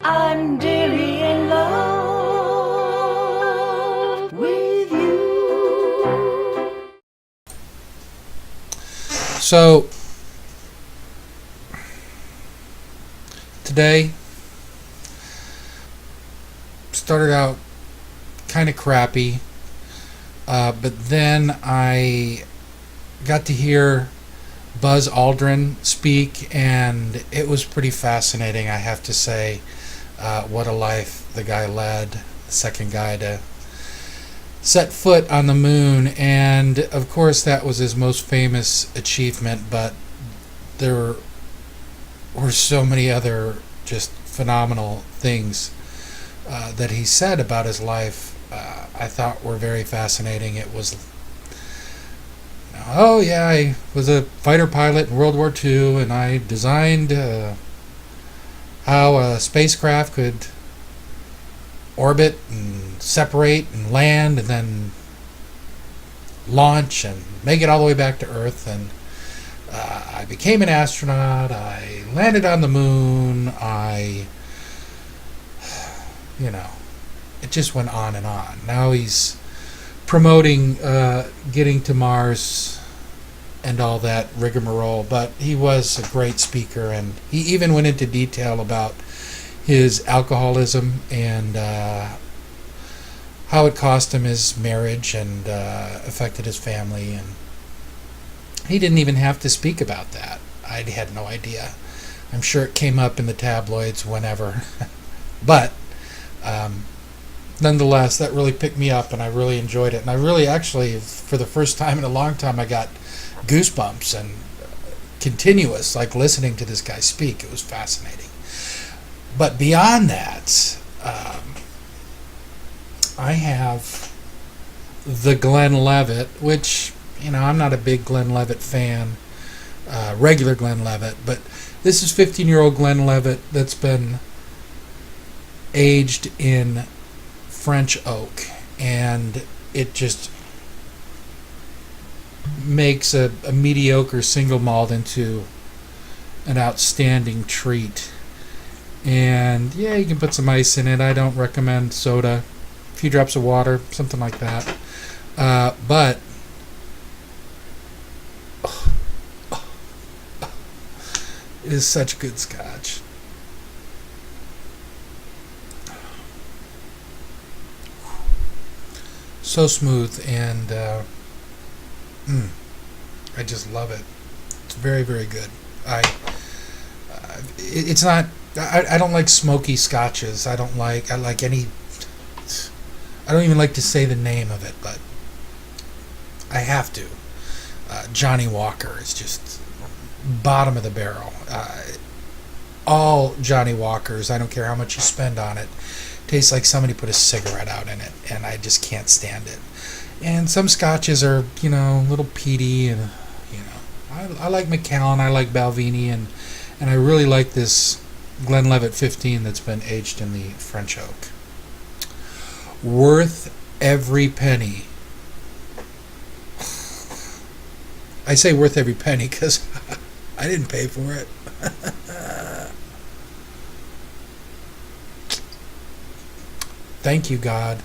I'm dearly in love with you. So, today started out kind of crappy, but then I got to hear Buzz Aldrin speak, and it was pretty fascinating, I have to say. What a life the guy led, the second guy to set foot on the moon, and of course that was his most famous achievement, but there were so many other just phenomenal things that he said about his life. I thought were very fascinating. It was, oh yeah, I was a fighter pilot in World War II, and I designed how a spacecraft could orbit and separate and land and then launch and make it all the way back to Earth. And I became an astronaut. I landed on the moon. It just went on and on. Now he's promoting getting to Mars and all that rigmarole, but he was a great speaker, and he even went into detail about his alcoholism and how it cost him his marriage and affected his family. And he didn't even have to speak about that. I had no idea. I'm sure it came up in the tabloids whenever. But nonetheless, that really picked me up, and I really enjoyed it. And I really, actually, for the first time in a long time, I got goosebumps and continuous, like listening to this guy speak. It was fascinating. But beyond that, I have the Glenlivet, which, I'm not a big Glenlivet fan, regular Glenlivet, but this is 15-year-old Glenlivet that's been aged in French oak, and it just makes a mediocre single malt into an outstanding treat. And yeah, you can put some ice in it. I don't recommend soda. A few drops of water, something like that. But it is such good scotch. So smooth, and I just love it. It's very, very good. It's not. I don't like smoky scotches. I like any. I don't even like to say the name of it, but I have to. Johnny Walker is just bottom of the barrel. All Johnny Walkers, I don't care how much you spend on it, tastes like somebody put a cigarette out in it, and I just can't stand it. And some scotches are, a little peaty, and I like Macallan, I like Balvenie, and I really like this Glenlivet 15 that's been aged in the French oak. Worth every penny. I say worth every penny because I didn't pay for it. Thank you, God.